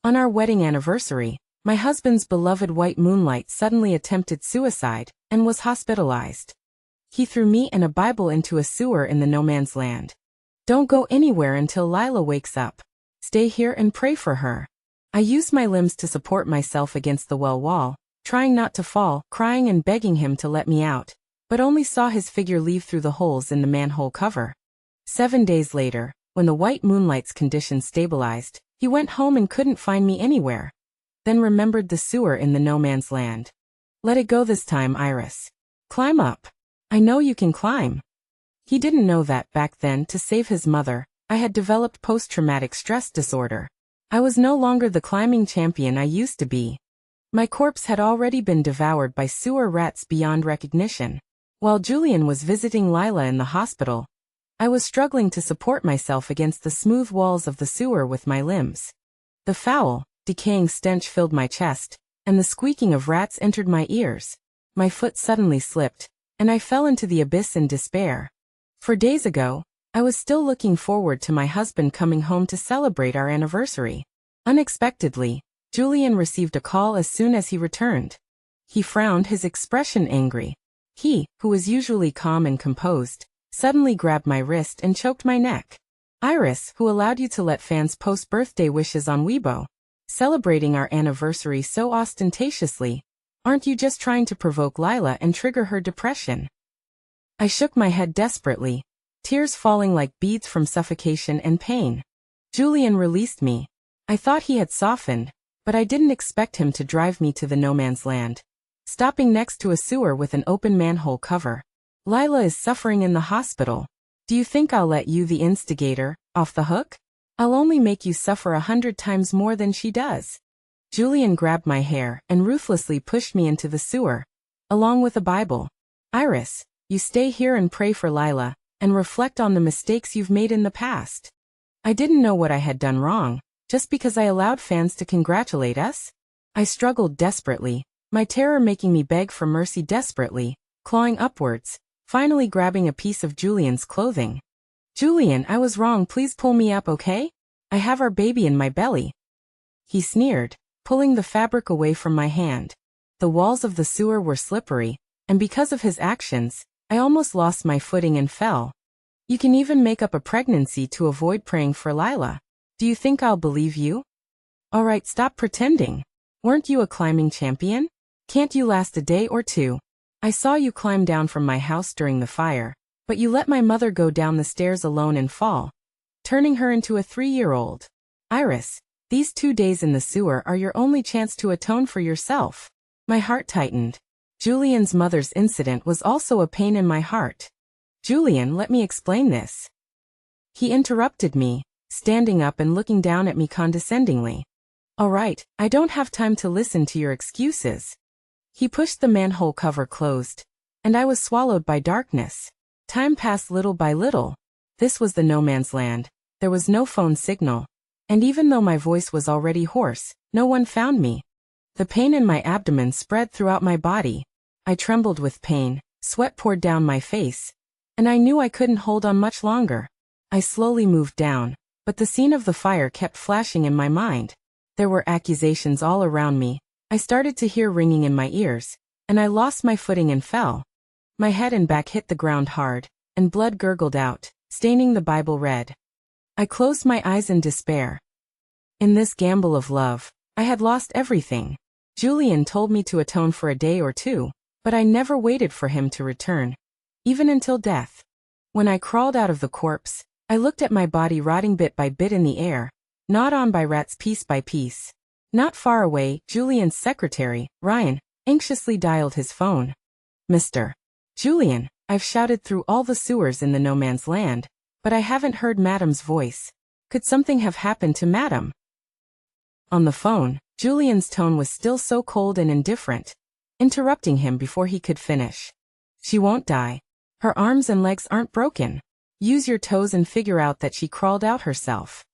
On our wedding anniversary, my husband's beloved white Moonlight suddenly attempted suicide and was hospitalized. He threw me and a Bible into a sewer in the no man's land. Don't go anywhere until Lila wakes up. Stay here and pray for her. I used my limbs to support myself against the well wall, trying not to fall, crying and begging him to let me out, but only saw his figure leave through the holes in the manhole cover. 7 days later, when the white Moonlight's condition stabilized, he went home and couldn't find me anywhere. Then remembered the sewer in the no man's land. Let it go this time, Iris. Climb up. I know you can climb. He didn't know that back then, to save his mother, I had developed post-traumatic stress disorder. I was no longer the climbing champion I used to be. My corpse had already been devoured by sewer rats beyond recognition. While Julian was visiting Lila in the hospital, I was struggling to support myself against the smooth walls of the sewer with my limbs. The foul, decaying stench filled my chest, and the squeaking of rats entered my ears. My foot suddenly slipped, and I fell into the abyss in despair. 4 days ago, I was still looking forward to my husband coming home to celebrate our anniversary. Unexpectedly, Julian received a call as soon as he returned. He frowned, his expression angry. He, who was usually calm and composed, suddenly grabbed my wrist and choked my neck. Iris, who allowed you to let fans post birthday wishes on Weibo, celebrating our anniversary so ostentatiously, aren't you just trying to provoke Lila and trigger her depression? I shook my head desperately, tears falling like beads from suffocation and pain. Julian released me. I thought he had softened, but I didn't expect him to drive me to the no man's land, stopping next to a sewer with an open manhole cover. Lila is suffering in the hospital. Do you think I'll let you, the instigator, off the hook? I'll only make you suffer 100 times more than she does. Julian grabbed my hair and ruthlessly pushed me into the sewer, along with a Bible. Iris, you stay here and pray for Lila, and reflect on the mistakes you've made in the past. I didn't know what I had done wrong, just because I allowed fans to congratulate us. I struggled desperately, my terror making me beg for mercy desperately, clawing upwards, finally grabbing a piece of Julian's clothing. Julian, I was wrong, please pull me up, okay? I have our baby in my belly. He sneered, pulling the fabric away from my hand. The walls of the sewer were slippery, and because of his actions, I almost lost my footing and fell. You can even make up a pregnancy to avoid praying for Lila. Do you think I'll believe you? Alright, stop pretending. Weren't you a climbing champion? Can't you last a day or two? I saw you climb down from my house during the fire, but you let my mother go down the stairs alone and fall, turning her into a 3-year-old. Iris, these 2 days in the sewer are your only chance to atone for yourself. My heart tightened. Julian's mother's incident was also a pain in my heart. Julian, let me explain this. He interrupted me, standing up and looking down at me condescendingly. Alright, I don't have time to listen to your excuses. He pushed the manhole cover closed, and I was swallowed by darkness. Time passed little by little. This was the no man's land. There was no phone signal, and even though my voice was already hoarse, no one found me. The pain in my abdomen spread throughout my body. I trembled with pain, sweat poured down my face, and I knew I couldn't hold on much longer. I slowly moved down, but the scene of the fire kept flashing in my mind. There were accusations all around me. I started to hear ringing in my ears, and I lost my footing and fell. My head and back hit the ground hard, and blood gurgled out, staining the Bible red. I closed my eyes in despair. In this gamble of love, I had lost everything. Julian told me to atone for a day or two, but I never waited for him to return, even until death. When I crawled out of the corpse, I looked at my body rotting bit by bit in the air, gnawed on by rats piece by piece. Not far away, Julian's secretary, Ryan, anxiously dialed his phone. Mr. Julian, I've shouted through all the sewers in the no man's land, but I haven't heard Madam's voice. Could something have happened to Madam? On the phone, Julian's tone was still so cold and indifferent, interrupting him before he could finish. She won't die. Her arms and legs aren't broken. Use your toes and figure out that she crawled out herself.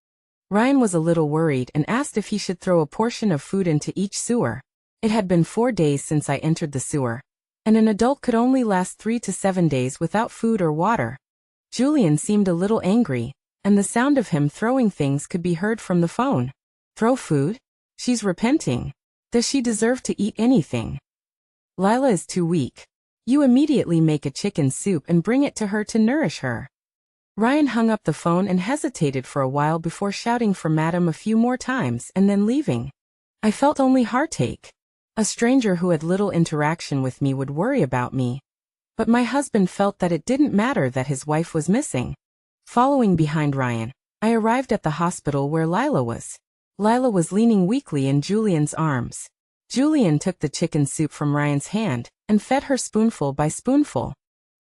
Ryan was a little worried and asked if he should throw a portion of food into each sewer. It had been 4 days since I entered the sewer, and an adult could only last 3 to 7 days without food or water. Julian seemed a little angry, and the sound of him throwing things could be heard from the phone. Throw food? She's repenting. Does she deserve to eat anything? Lila is too weak. You immediately make a chicken soup and bring it to her to nourish her. Ryan hung up the phone and hesitated for a while before shouting for Madam a few more times and then leaving. I felt only heartache. A stranger who had little interaction with me would worry about me. But my husband felt that it didn't matter that his wife was missing. Following behind Ryan, I arrived at the hospital where Lila was. Lila was leaning weakly in Julian's arms. Julian took the chicken soup from Ryan's hand and fed her spoonful by spoonful.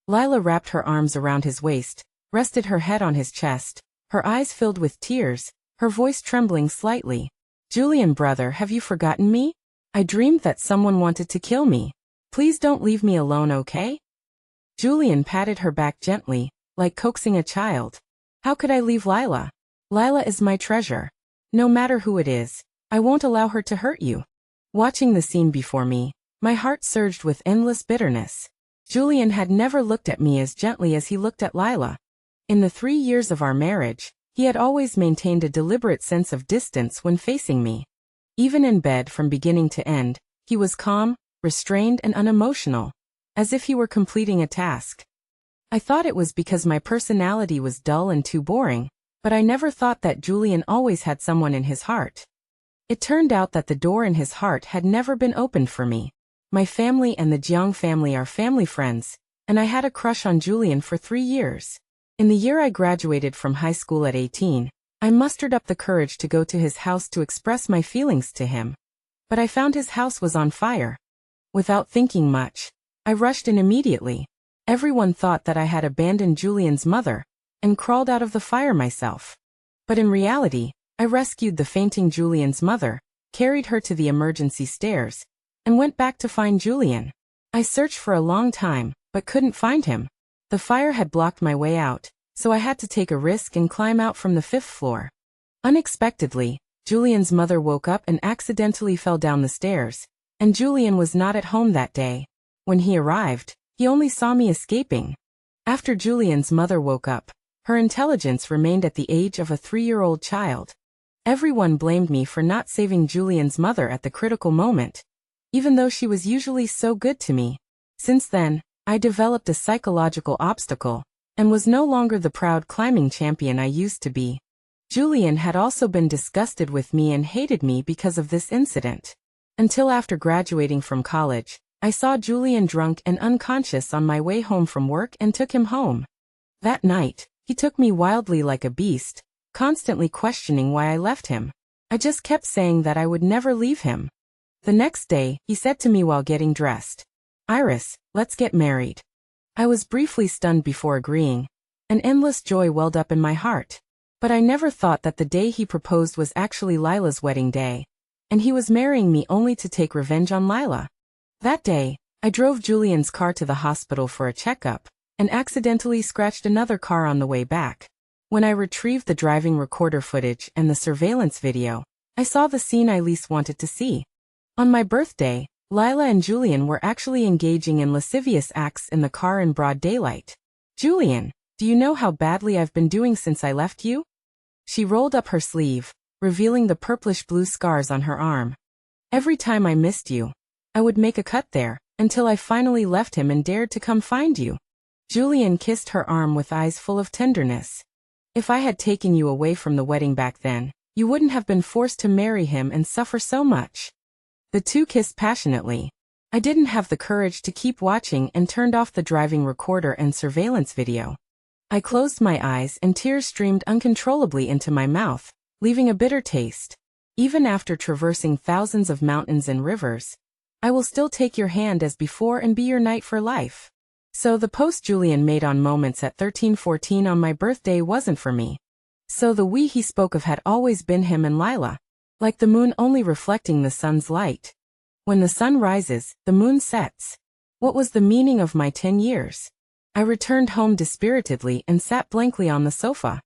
Lila wrapped her arms around his waist, rested her head on his chest, her eyes filled with tears, her voice trembling slightly. Julian, brother, have you forgotten me? I dreamed that someone wanted to kill me. Please don't leave me alone, okay? Julian patted her back gently, like coaxing a child. How could I leave Lila? Lila is my treasure. No matter who it is, I won't allow her to hurt you. Watching the scene before me, my heart surged with endless bitterness. Julian had never looked at me as gently as he looked at Lila. In the 3 years of our marriage, he had always maintained a deliberate sense of distance when facing me. Even in bed from beginning to end, he was calm, restrained and unemotional, as if he were completing a task. I thought it was because my personality was dull and too boring, but I never thought that Julian always had someone in his heart. It turned out that the door in his heart had never been opened for me. My family and the Jiang family are family friends, and I had a crush on Julian for 3 years. In the year I graduated from high school at 18, I mustered up the courage to go to his house to express my feelings to him. But I found his house was on fire. Without thinking much, I rushed in immediately. Everyone thought that I had abandoned Julian's mother and crawled out of the fire myself. But in reality, I rescued the fainting Julian's mother, carried her to the emergency stairs, and went back to find Julian. I searched for a long time, but couldn't find him. The fire had blocked my way out, so I had to take a risk and climb out from the 5th floor. Unexpectedly, Julian's mother woke up and accidentally fell down the stairs, and Julian was not at home that day. When he arrived, he only saw me escaping. After Julian's mother woke up, her intelligence remained at the age of a 3-year-old child. Everyone blamed me for not saving Julian's mother at the critical moment, even though she was usually so good to me. Since then, I developed a psychological obstacle, and was no longer the proud climbing champion I used to be. Julian had also been disgusted with me and hated me because of this incident. Until after graduating from college, I saw Julian drunk and unconscious on my way home from work and took him home. That night, he took me wildly like a beast, constantly questioning why I left him. I just kept saying that I would never leave him. The next day, he said to me while getting dressed, "Iris, let's get married." I was briefly stunned before agreeing. An endless joy welled up in my heart. But I never thought that the day he proposed was actually Lila's wedding day, and he was marrying me only to take revenge on Lila. That day, I drove Julian's car to the hospital for a checkup, and accidentally scratched another car on the way back. When I retrieved the driving recorder footage and the surveillance video, I saw the scene I least wanted to see. On my birthday, Lila and Julian were actually engaging in lascivious acts in the car in broad daylight. "Julian, do you know how badly I've been doing since I left you?" She rolled up her sleeve, revealing the purplish-blue scars on her arm. "Every time I missed you, I would make a cut there, until I finally left him and dared to come find you." Julian kissed her arm with eyes full of tenderness. "If I had taken you away from the wedding back then, you wouldn't have been forced to marry him and suffer so much." The two kissed passionately. I didn't have the courage to keep watching and turned off the driving recorder and surveillance video. I closed my eyes and tears streamed uncontrollably into my mouth, leaving a bitter taste. Even after traversing thousands of mountains and rivers, I will still take your hand as before and be your knight for life. So the post Julian made on Moments at 13:14 on my birthday wasn't for me. So the we he spoke of had always been him and Lila, like the moon only reflecting the sun's light. When the sun rises, the moon sets. What was the meaning of my 10 years? I returned home dispiritedly and sat blankly on the sofa.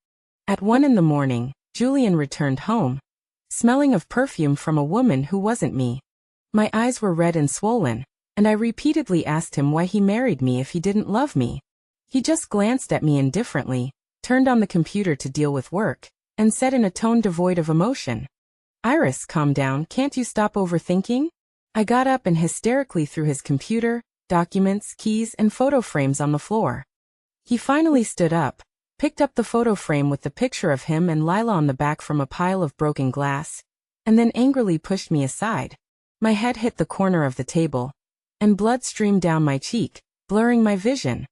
At 1 in the morning, Julian returned home, smelling of perfume from a woman who wasn't me. My eyes were red and swollen, and I repeatedly asked him why he married me if he didn't love me. He just glanced at me indifferently, turned on the computer to deal with work, and said in a tone devoid of emotion, Iris, calm down, can't you stop overthinking? I got up and hysterically threw his computer, documents, keys, and photo frames on the floor. He finally stood up, picked up the photo frame with the picture of him and Lila on the back from a pile of broken glass, and then angrily pushed me aside. My head hit the corner of the table, and blood streamed down my cheek, blurring my vision.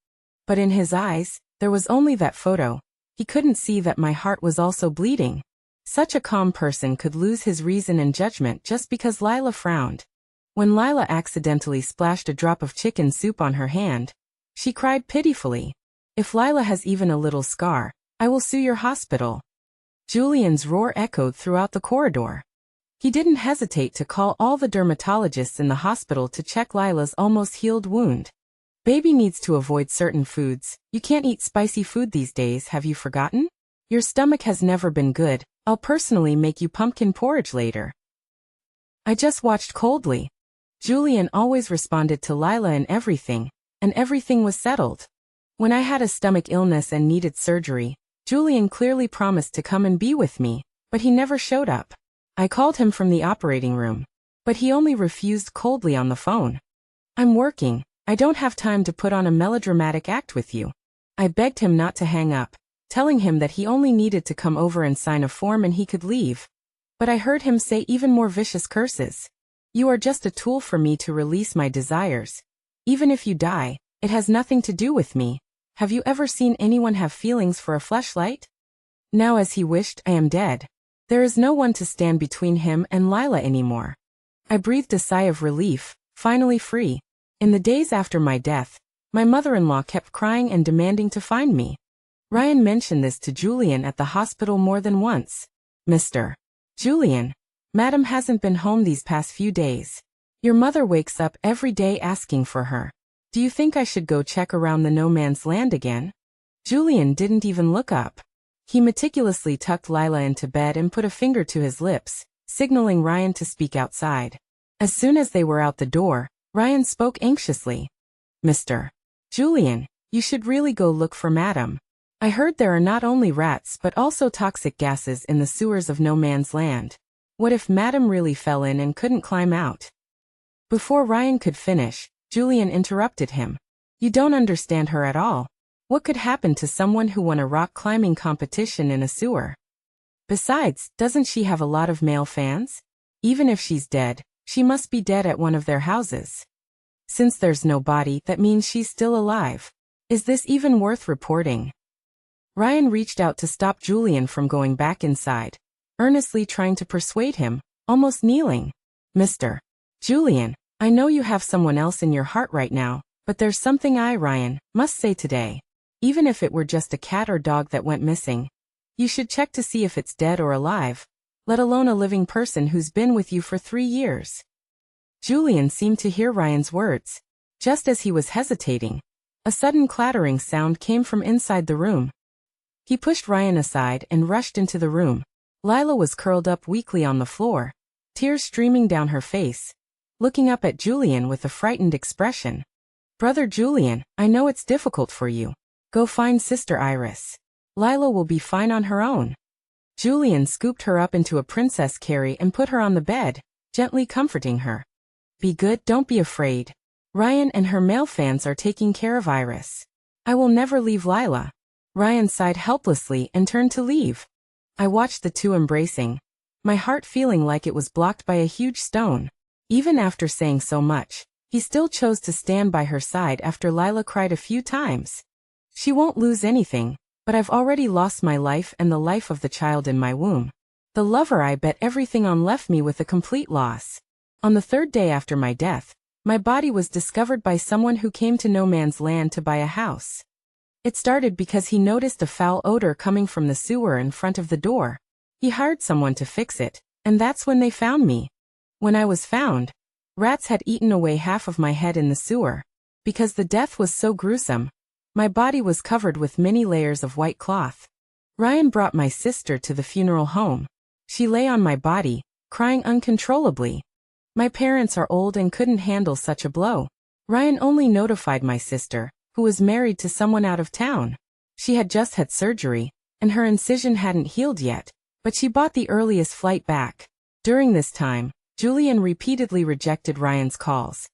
But in his eyes, there was only that photo. He couldn't see that my heart was also bleeding. Such a calm person could lose his reason and judgment just because Lila frowned. When Lila accidentally splashed a drop of chicken soup on her hand, she cried pitifully. If Lila has even a little scar, I will sue your hospital. Julian's roar echoed throughout the corridor. He didn't hesitate to call all the dermatologists in the hospital to check Lila's almost healed wound. Baby needs to avoid certain foods. You can't eat spicy food these days, have you forgotten? Your stomach has never been good. I'll personally make you pumpkin porridge later. I just watched coldly. Julian always responded to Lila in everything, and everything was settled. When I had a stomach illness and needed surgery, Julian clearly promised to come and be with me, but he never showed up. I called him from the operating room, but he only refused coldly on the phone. I'm working. I don't have time to put on a melodramatic act with you. I begged him not to hang up, telling him that he only needed to come over and sign a form and he could leave. But I heard him say even more vicious curses. You are just a tool for me to release my desires. Even if you die, it has nothing to do with me. Have you ever seen anyone have feelings for a fleshlight? Now as he wished, I am dead. There is no one to stand between him and Lila anymore. I breathed a sigh of relief, finally free. In the days after my death, my mother-in-law kept crying and demanding to find me. Ryan mentioned this to Julian at the hospital more than once. Mr. Julian, Madam hasn't been home these past few days. Your mother wakes up every day asking for her. Do you think I should go check around the no man's land again? Julian didn't even look up. He meticulously tucked Lila into bed and put a finger to his lips, signaling Ryan to speak outside. As soon as they were out the door, Ryan spoke anxiously. Mr. Julian, you should really go look for Madam. I heard there are not only rats but also toxic gases in the sewers of no man's land. What if Madam really fell in and couldn't climb out? Before Ryan could finish, Julian interrupted him. You don't understand her at all. What could happen to someone who won a rock climbing competition in a sewer? Besides, doesn't she have a lot of male fans? Even if she's dead, she must be dead at one of their houses. Since there's no body, that means she's still alive. Is this even worth reporting? Ryan reached out to stop Julian from going back inside, earnestly trying to persuade him, almost kneeling. Mr. Julian, I know you have someone else in your heart right now, but there's something I, Ryan, must say today. Even if it were just a cat or dog that went missing, you should check to see if it's dead or alive, let alone a living person who's been with you for 3 years. Julian seemed to hear Ryan's words. Just as he was hesitating, a sudden clattering sound came from inside the room. He pushed Ryan aside and rushed into the room. Lila was curled up weakly on the floor, tears streaming down her face, looking up at Julian with a frightened expression. Brother Julian, I know it's difficult for you. Go find Sister Iris. Lila will be fine on her own. Julian scooped her up into a princess carry and put her on the bed, gently comforting her. Be good, don't be afraid. Ryan and her male fans are taking care of Iris. I will never leave Lila. Ryan sighed helplessly and turned to leave. I watched the two embracing, my heart feeling like it was blocked by a huge stone. Even after saying so much, he still chose to stand by her side after Lila cried a few times. She won't lose anything, but I've already lost my life and the life of the child in my womb. The lover I bet everything on left me with a complete loss. On the 3rd day after my death, my body was discovered by someone who came to no man's land to buy a house. It started because he noticed a foul odor coming from the sewer in front of the door. He hired someone to fix it, and that's when they found me. When I was found, rats had eaten away half of my head in the sewer. Because the death was so gruesome, my body was covered with many layers of white cloth. Ryan brought my sister to the funeral home. She lay on my body, crying uncontrollably. My parents are old and couldn't handle such a blow. Ryan only notified my sister, who was married to someone out of town. She had just had surgery, and her incision hadn't healed yet, but she bought the earliest flight back. During this time, Julian repeatedly rejected Ryan's calls.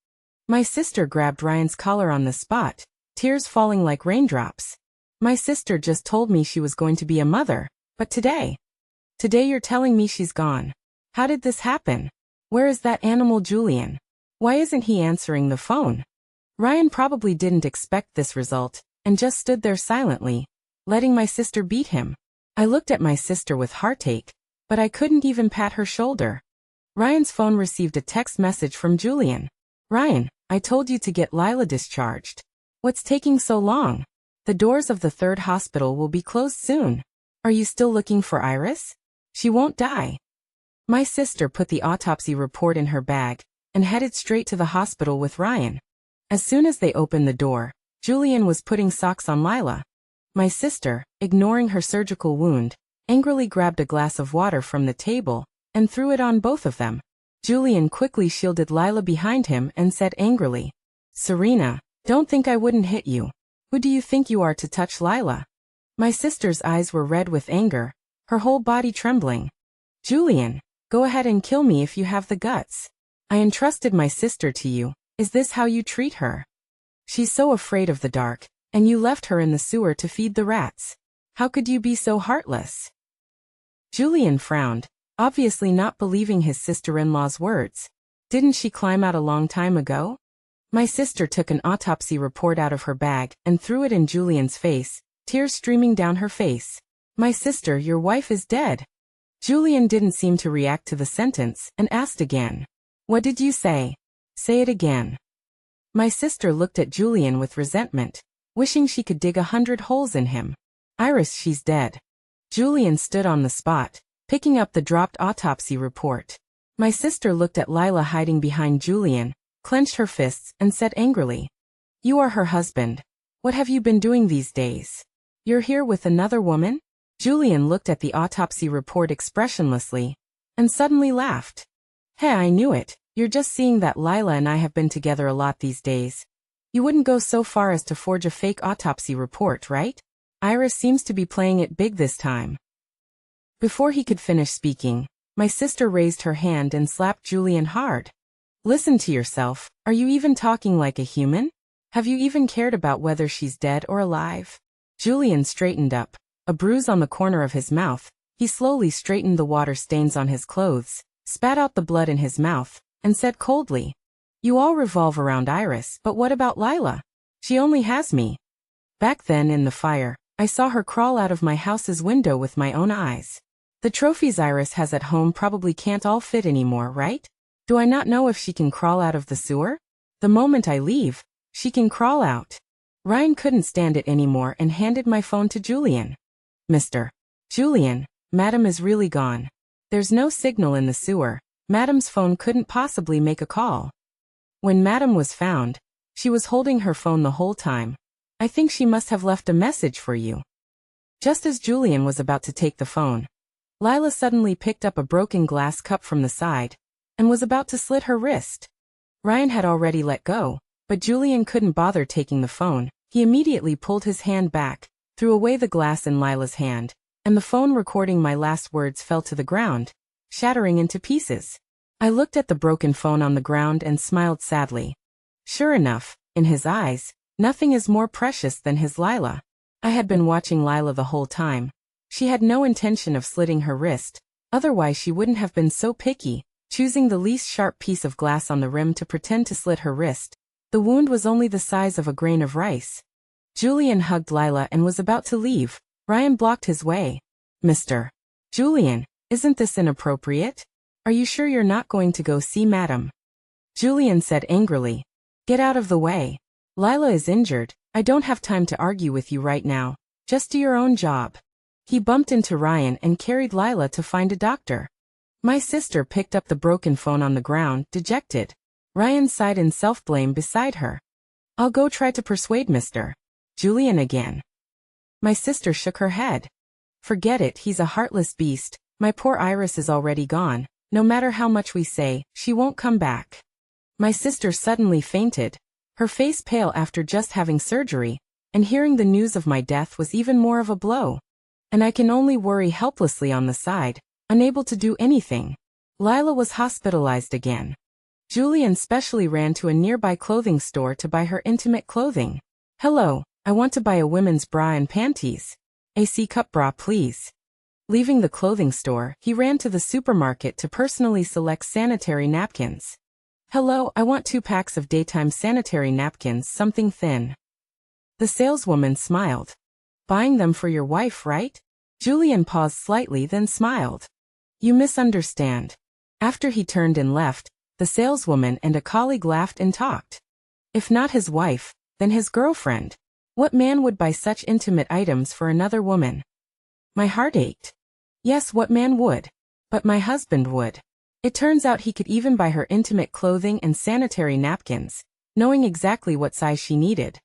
My sister grabbed Ryan's collar on the spot, tears falling like raindrops. My sister just told me she was going to be a mother, but today you're telling me she's gone. How did this happen? Where is that animal Julian? Why isn't he answering the phone? Ryan probably didn't expect this result, and just stood there silently, letting my sister beat him. I looked at my sister with heartache, but I couldn't even pat her shoulder. Ryan's phone received a text message from Julian. Ryan, I told you to get Lila discharged. What's taking so long? The doors of the 3rd hospital will be closed soon. Are you still looking for Iris? She won't die. My sister put the autopsy report in her bag and headed straight to the hospital with Ryan. As soon as they opened the door, Julian was putting socks on Lila. My sister, ignoring her surgical wound, angrily grabbed a glass of water from the table and threw it on both of them. Julian quickly shielded Lila behind him and said angrily, Serena, don't think I wouldn't hit you. Who do you think you are to touch Lila? My sister's eyes were red with anger, her whole body trembling. Julian, go ahead and kill me if you have the guts. I entrusted my sister to you. Is this how you treat her? She's so afraid of the dark, and you left her in the sewer to feed the rats. How could you be so heartless? Julian frowned, obviously not believing his sister-in-law's words. Didn't she climb out a long time ago? My sister took an autopsy report out of her bag and threw it in Julian's face, tears streaming down her face. My sister, your wife is dead. Julian didn't seem to react to the sentence and asked again. What did you say? Say it again. My sister looked at Julian with resentment, wishing she could dig 100 holes in him. Iris, she's dead. Julian stood on the spot, picking up the dropped autopsy report. My sister looked at Lila hiding behind Julian, clenched her fists, and said angrily, You are her husband. What have you been doing these days? You're here with another woman? Julian looked at the autopsy report expressionlessly, and suddenly laughed. Hey, I knew it. You're just seeing that Lila and I have been together a lot these days. You wouldn't go so far as to forge a fake autopsy report, right? Iris seems to be playing it big this time. Before he could finish speaking, my sister raised her hand and slapped Julian hard. Listen to yourself. Are you even talking like a human? Have you even cared about whether she's dead or alive? Julian straightened up, a bruise on the corner of his mouth. He slowly straightened the water stains on his clothes, spat out the blood in his mouth, and said coldly, You all revolve around Iris, but what about Lila? She only has me. Back then in the fire, I saw her crawl out of my house's window with my own eyes. The trophies Iris has at home probably can't all fit anymore, right? Do I not know if she can crawl out of the sewer? The moment I leave, she can crawl out. Ryan couldn't stand it anymore and handed my phone to Julian. Mr. Julian, Madam is really gone. There's no signal in the sewer. Madam's phone couldn't possibly make a call. When Madam was found, she was holding her phone the whole time. I think she must have left a message for you. Just as Julian was about to take the phone, Lila suddenly picked up a broken glass cup from the side and was about to slit her wrist. Ryan had already let go, but Julian couldn't bother taking the phone. He immediately pulled his hand back, threw away the glass in Lila's hand, and the phone recording my last words fell to the ground, shattering into pieces. I looked at the broken phone on the ground and smiled sadly. Sure enough, in his eyes, nothing is more precious than his Lila. I had been watching Lila the whole time. She had no intention of slitting her wrist, otherwise she wouldn't have been so picky, choosing the least sharp piece of glass on the rim to pretend to slit her wrist. The wound was only the size of a grain of rice. Julian hugged Lila and was about to leave. Ryan blocked his way. Mr. Julian, isn't this inappropriate? Are you sure you're not going to go see Madam? Julian said angrily. Get out of the way. Lila is injured. I don't have time to argue with you right now. Just do your own job. He bumped into Ryan and carried Lila to find a doctor. My sister picked up the broken phone on the ground, dejected. Ryan sighed in self-blame beside her. I'll go try to persuade Mr. Julian again. My sister shook her head. Forget it, he's a heartless beast. My poor Iris is already gone. No matter how much we say, she won't come back. My sister suddenly fainted, her face pale after just having surgery, and hearing the news of my death was even more of a blow. And I can only worry helplessly on the side, unable to do anything. Lila was hospitalized again. Julian specially ran to a nearby clothing store to buy her intimate clothing. Hello, I want to buy a women's bra and panties. A C-cup bra, please. Leaving the clothing store, he ran to the supermarket to personally select sanitary napkins. Hello, I want 2 packs of daytime sanitary napkins, something thin. The saleswoman smiled. Buying them for your wife, right? Julian paused slightly, then smiled. You misunderstand. After he turned and left, the saleswoman and a colleague laughed and talked. If not his wife, then his girlfriend. What man would buy such intimate items for another woman? My heart ached. Yes, what man would? But my husband would. It turns out he could even buy her intimate clothing and sanitary napkins, knowing exactly what size she needed.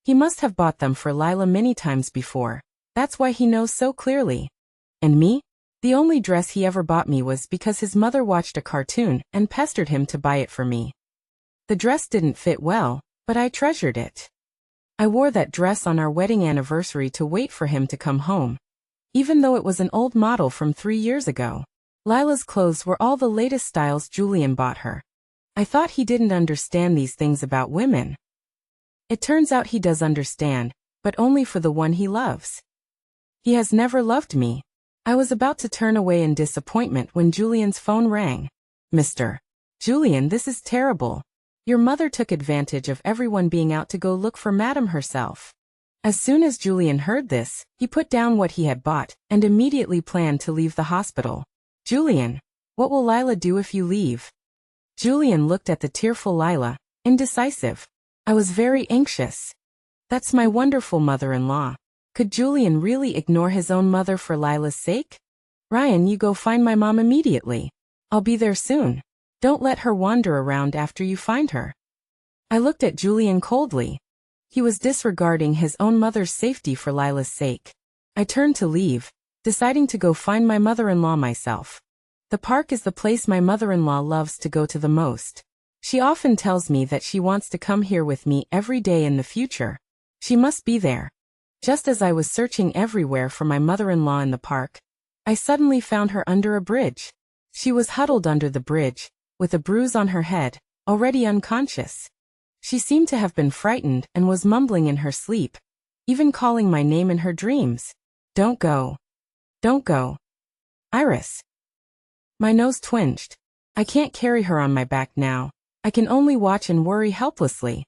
He must have bought them for Lila many times before. That's why he knows so clearly. And me? The only dress he ever bought me was because his mother watched a cartoon and pestered him to buy it for me. The dress didn't fit well, but I treasured it. I wore that dress on our wedding anniversary to wait for him to come home. Even though it was an old model from 3 years ago. Lila's clothes were all the latest styles Julian bought her. I thought he didn't understand these things about women. It turns out he does understand, but only for the one he loves. He has never loved me. I was about to turn away in disappointment when Julian's phone rang. Mr. Julian, this is terrible. Your mother took advantage of everyone being out to go look for Madam herself. As soon as Julian heard this, he put down what he had bought and immediately planned to leave the hospital. Julian, what will Lila do if you leave? Julian looked at the tearful Lila, indecisive. I was very anxious. That's my wonderful mother-in-law. Could Julian really ignore his own mother for Lila's sake? Ryan, you go find my mom immediately. I'll be there soon. Don't let her wander around after you find her. I looked at Julian coldly. He was disregarding his own mother's safety for Lila's sake. I turned to leave, deciding to go find my mother-in-law myself. The park is the place my mother-in-law loves to go to the most. She often tells me that she wants to come here with me every day in the future. She must be there. Just as I was searching everywhere for my mother-in-law in the park, I suddenly found her under a bridge. She was huddled under the bridge, with a bruise on her head, already unconscious. She seemed to have been frightened and was mumbling in her sleep, even calling my name in her dreams. Don't go. Don't go. Iris. My nose twinged. I can't carry her on my back now. I can only watch and worry helplessly.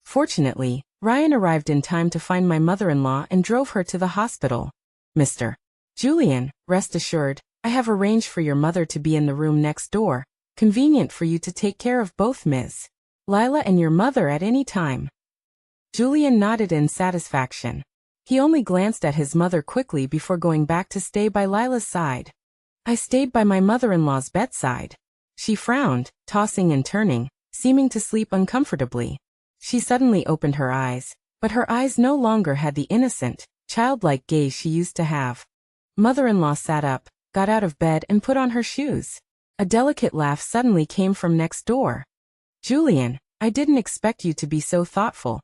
Fortunately, Ryan arrived in time to find my mother-in-law and drove her to the hospital. Mr. Julian, rest assured, I have arranged for your mother to be in the room next door, convenient for you to take care of both Ms. Lila and your mother at any time. Julian nodded in satisfaction. He only glanced at his mother quickly before going back to stay by Lila's side. I stayed by my mother-in-law's bedside. She frowned, tossing and turning, seeming to sleep uncomfortably. She suddenly opened her eyes, but her eyes no longer had the innocent, childlike gaze she used to have. Mother-in-law sat up, got out of bed and put on her shoes. A delicate laugh suddenly came from next door. Julian, I didn't expect you to be so thoughtful,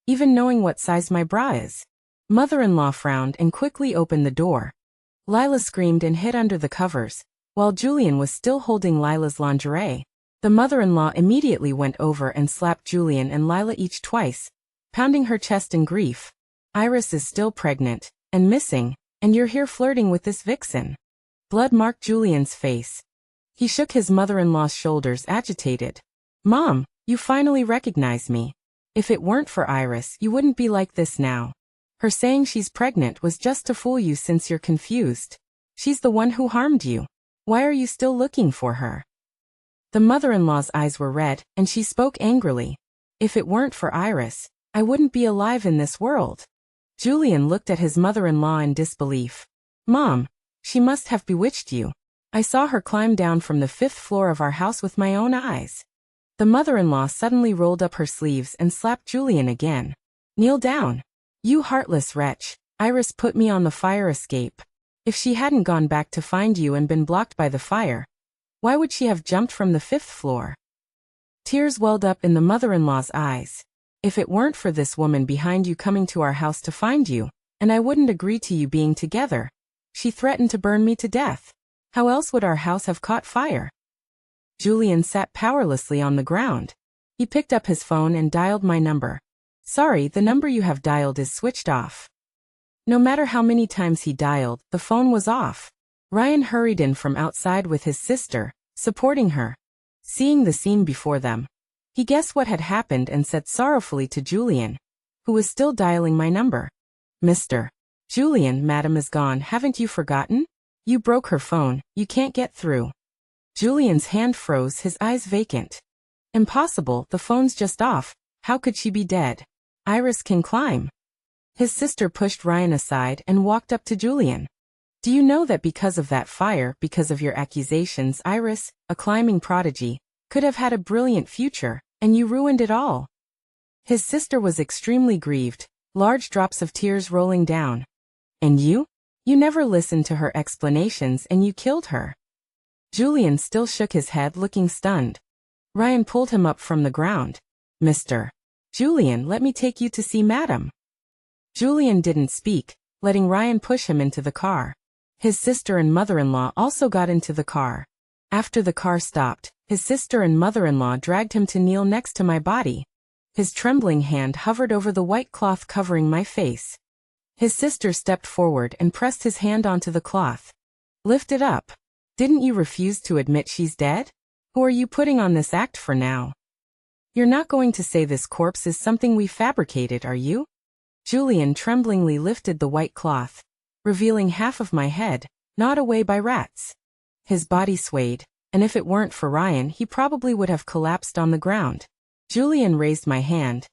even knowing what size my bra is. Mother-in-law frowned and quickly opened the door. Lila screamed and hid under the covers, while Julian was still holding Lila's lingerie. The mother-in-law immediately went over and slapped Julian and Lila each twice, pounding her chest in grief. Iris is still pregnant, and missing, and you're here flirting with this vixen. Blood marked Julian's face. He shook his mother-in-law's shoulders, agitated. Mom, you finally recognize me. If it weren't for Iris, you wouldn't be like this now. Her saying she's pregnant was just to fool you since you're confused. She's the one who harmed you. Why are you still looking for her? The mother-in-law's eyes were red, and she spoke angrily. If it weren't for Iris, I wouldn't be alive in this world. Julian looked at his mother-in-law in disbelief. Mom, she must have bewitched you. I saw her climb down from the 5th floor of our house with my own eyes. The mother-in-law suddenly rolled up her sleeves and slapped Julian again. Kneel down. You heartless wretch. Iris put me on the fire escape. If she hadn't gone back to find you and been blocked by the fire, why would she have jumped from the 5th floor? Tears welled up in the mother-in-law's eyes. If it weren't for this woman behind you coming to our house to find you, and I wouldn't agree to you being together. She threatened to burn me to death. How else would our house have caught fire? Julian sat powerlessly on the ground. He picked up his phone and dialed my number. Sorry, the number you have dialed is switched off. No matter how many times he dialed, the phone was off. Ryan hurried in from outside with his sister, supporting her. Seeing the scene before them, he guessed what had happened and said sorrowfully to Julian, who was still dialing my number. Mr. Julian, Madam is gone, haven't you forgotten? You broke her phone, you can't get through. Julian's hand froze, his eyes vacant. Impossible, the phone's just off, how could she be dead? Iris can climb. His sister pushed Ryan aside and walked up to Julian. Do you know that because of that fire, because of your accusations, Iris, a climbing prodigy, could have had a brilliant future, and you ruined it all? His sister was extremely grieved, large drops of tears rolling down. And you? You never listened to her explanations and you killed her. Julian still shook his head, looking stunned. Ryan pulled him up from the ground. Mr. Julian, let me take you to see Madam. Julian didn't speak, letting Ryan push him into the car. His sister and mother-in-law also got into the car. After the car stopped, his sister and mother-in-law dragged him to kneel next to my body. His trembling hand hovered over the white cloth covering my face. His sister stepped forward and pressed his hand onto the cloth. Lift it up. Didn't you refuse to admit she's dead? Who are you putting on this act for now? You're not going to say this corpse is something we fabricated, are you? Julian tremblingly lifted the white cloth, revealing half of my head, gnawed away by rats. His body swayed, and if it weren't for Ryan, he probably would have collapsed on the ground. Julian raised my hand,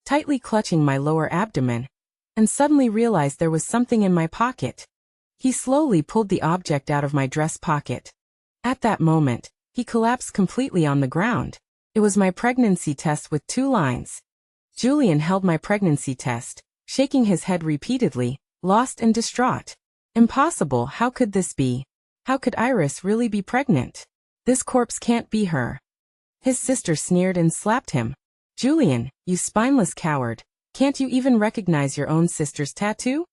tightly clutching my lower abdomen, and suddenly realized there was something in my pocket. He slowly pulled the object out of my dress pocket. At that moment, he collapsed completely on the ground. It was my pregnancy test with 2 lines. Julian held my pregnancy test, shaking his head repeatedly, lost and distraught. Impossible, how could this be? How could Iris really be pregnant? This corpse can't be her. His sister sneered and slapped him. Julian, you spineless coward, can't you even recognize your own sister's tattoo?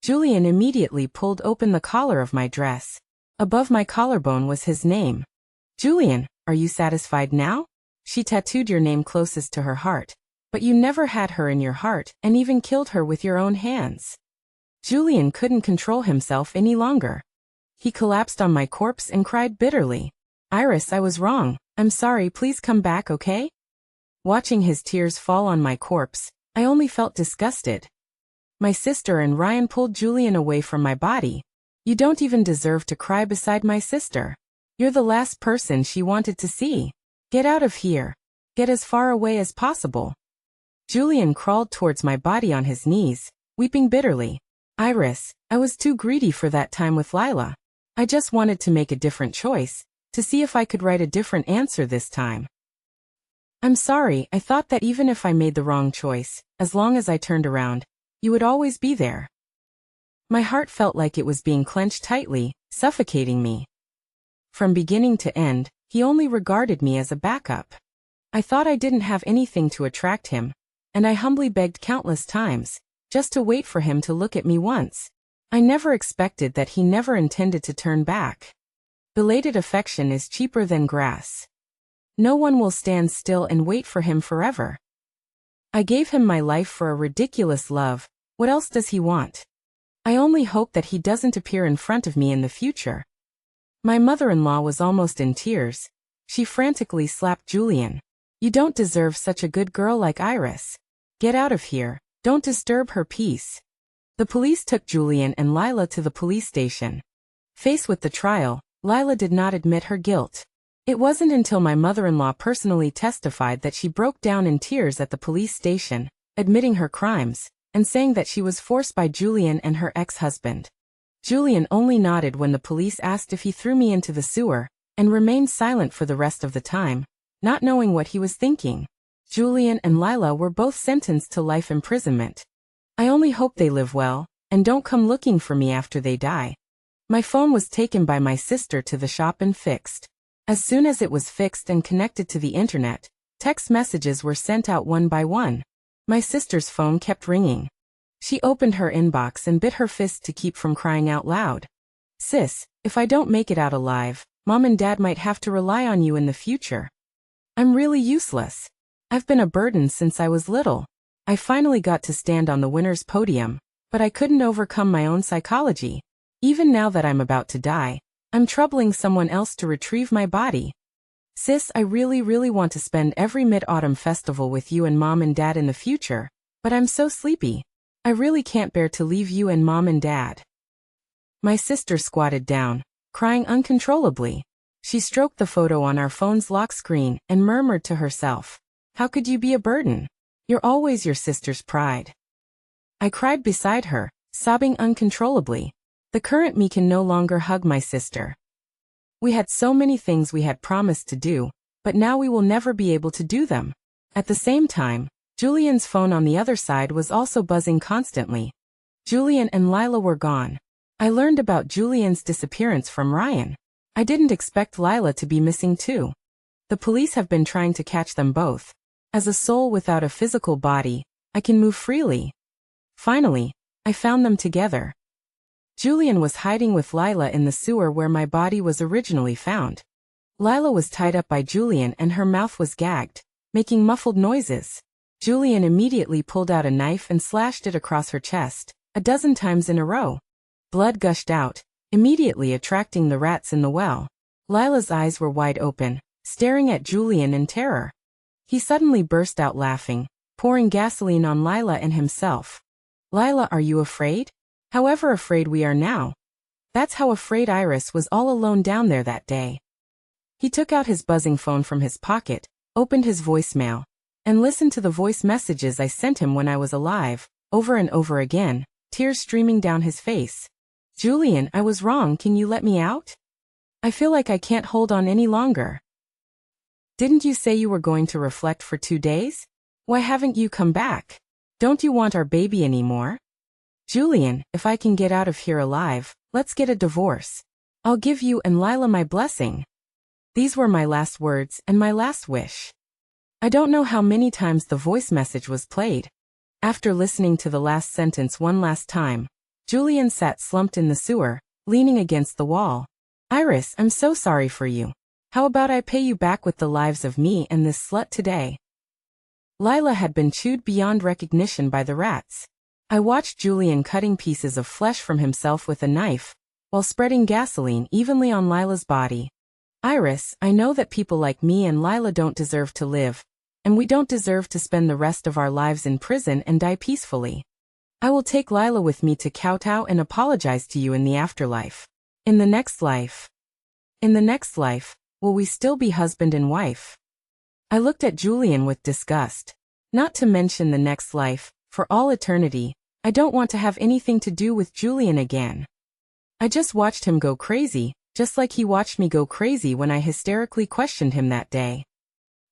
Julian immediately pulled open the collar of my dress. Above my collarbone was his name. Julian, are you satisfied now? She tattooed your name closest to her heart, but you never had her in your heart and even killed her with your own hands. Julian couldn't control himself any longer. He collapsed on my corpse and cried bitterly. Iris, I was wrong. I'm sorry, please come back, okay? Watching his tears fall on my corpse, I only felt disgusted. My sister and Ryan pulled Julian away from my body. You don't even deserve to cry beside my sister. You're the last person she wanted to see. Get out of here. Get as far away as possible. Julian crawled towards my body on his knees, weeping bitterly. Iris, I was too greedy for that time with Lila. I just wanted to make a different choice, to see if I could write a different answer this time. I'm sorry, I thought that even if I made the wrong choice, as long as I turned around, you would always be there. My heart felt like it was being clenched tightly, suffocating me. From beginning to end, he only regarded me as a backup. I thought I didn't have anything to attract him, and I humbly begged countless times, just to wait for him to look at me once. I never expected that he never intended to turn back. Belated affection is cheaper than grass. No one will stand still and wait for him forever. I gave him my life for a ridiculous love. What else does he want? I only hope that he doesn't appear in front of me in the future. My mother-in-law was almost in tears. She frantically slapped Julian. You don't deserve such a good girl like Iris. Get out of here. Don't disturb her peace. The police took Julian and Lila to the police station. Faced with the trial, Lila did not admit her guilt. It wasn't until my mother-in-law personally testified that she broke down in tears at the police station, admitting her crimes, and saying that she was forced by Julian and her ex-husband. Julian only nodded when the police asked if he threw me into the sewer, and remained silent for the rest of the time, not knowing what he was thinking. Julian and Lila were both sentenced to life imprisonment. I only hope they live well, and don't come looking for me after they die. My phone was taken by my sister to the shop and fixed. As soon as it was fixed and connected to the internet, text messages were sent out one by one. My sister's phone kept ringing. She opened her inbox and bit her fist to keep from crying out loud. Sis, If I don't make it out alive, Mom and Dad might have to rely on you in the future. I'm really useless. I've been a burden since I was little. I finally got to stand on the winner's podium, but I couldn't overcome my own psychology. Even now that I'm about to die, I'm troubling someone else to retrieve my body. Sis, I really want to spend every Mid-Autumn festival with you and Mom and Dad in the future, but I'm so sleepy. I really can't bear to leave you and Mom and Dad. My sister squatted down, crying uncontrollably. She stroked the photo on our phone's lock screen and murmured to herself, "How could you be a burden? You're always your sister's pride." I cried beside her, sobbing uncontrollably. The current me can no longer hug my sister. We had so many things we had promised to do, but now we will never be able to do them. At the same time, Julian's phone on the other side was also buzzing constantly. Julian and Lila were gone. I learned about Julian's disappearance from Ryan. I didn't expect Lila to be missing too. The police have been trying to catch them both. As a soul without a physical body, I can move freely. Finally, I found them together. Julian was hiding with Lila in the sewer where my body was originally found. Lila was tied up by Julian and her mouth was gagged, making muffled noises. Julian immediately pulled out a knife and slashed it across her chest, 12 times in a row. Blood gushed out, immediately attracting the rats in the well. Lila's eyes were wide open, staring at Julian in terror. He suddenly burst out laughing, pouring gasoline on Lila and himself. "Lila, are you afraid? However afraid we are now. That's how afraid Iris was all alone down there that day." He took out his buzzing phone from his pocket, opened his voicemail, and listened to the voice messages I sent him when I was alive, over and over again, tears streaming down his face. "Julian, I was wrong. Can you let me out? I feel like I can't hold on any longer. Didn't you say you were going to reflect for 2 days? Why haven't you come back? Don't you want our baby anymore? Julian, if I can get out of here alive, let's get a divorce. I'll give you and Lila my blessing." These were my last words and my last wish. I don't know how many times the voice message was played. After listening to the last sentence one last time, Julian sat slumped in the sewer, leaning against the wall. "Iris, I'm so sorry for you. How about I pay you back with the lives of me and this slut today?" Lila had been chewed beyond recognition by the rats. I watched Julian cutting pieces of flesh from himself with a knife, while spreading gasoline evenly on Lila's body. "Iris, I know that people like me and Lila don't deserve to live, and we don't deserve to spend the rest of our lives in prison and die peacefully. I will take Lila with me to kowtow and apologize to you in the afterlife. In the next life. In the next life, will we still be husband and wife?" I looked at Julian with disgust. Not to mention the next life, for all eternity, I don't want to have anything to do with Julian again. I just watched him go crazy, just like he watched me go crazy when I hysterically questioned him that day.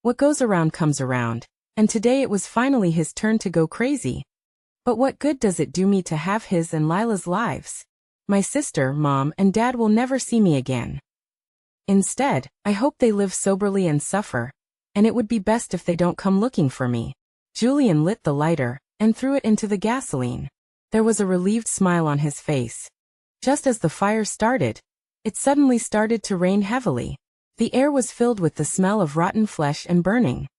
What goes around comes around, and today it was finally his turn to go crazy. But what good does it do me to have his and Lila's lives? My sister, Mom, and Dad will never see me again. Instead, I hope they live soberly and suffer, and it would be best if they don't come looking for me. Julian lit the lighter and threw it into the gasoline. There was a relieved smile on his face. Just as the fire started, it suddenly started to rain heavily. The air was filled with the smell of rotten flesh and burning.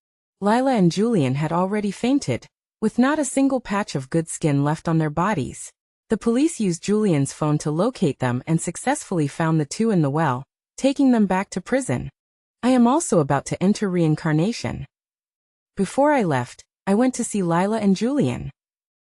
Lila and Julian had already fainted, with not a single patch of good skin left on their bodies. The police used Julian's phone to locate them and successfully found the two in the well, taking them back to prison. I am also about to enter reincarnation. Before I left, I went to see Lila and Julian.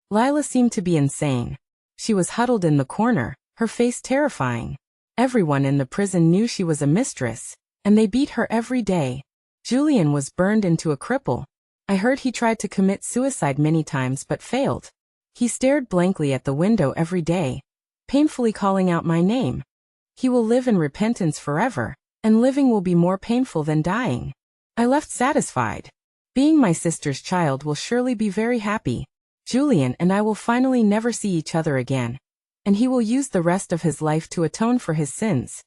Lila seemed to be insane. She was huddled in the corner, her face terrifying. Everyone in the prison knew she was a mistress, and they beat her every day. Julian was burned into a cripple. I heard he tried to commit suicide many times but failed. He stared blankly at the window every day, painfully calling out my name. He will live in repentance forever, and living will be more painful than dying. I left satisfied. Being my sister's child will surely be very happy. Julian and I will finally never see each other again, and he will use the rest of his life to atone for his sins.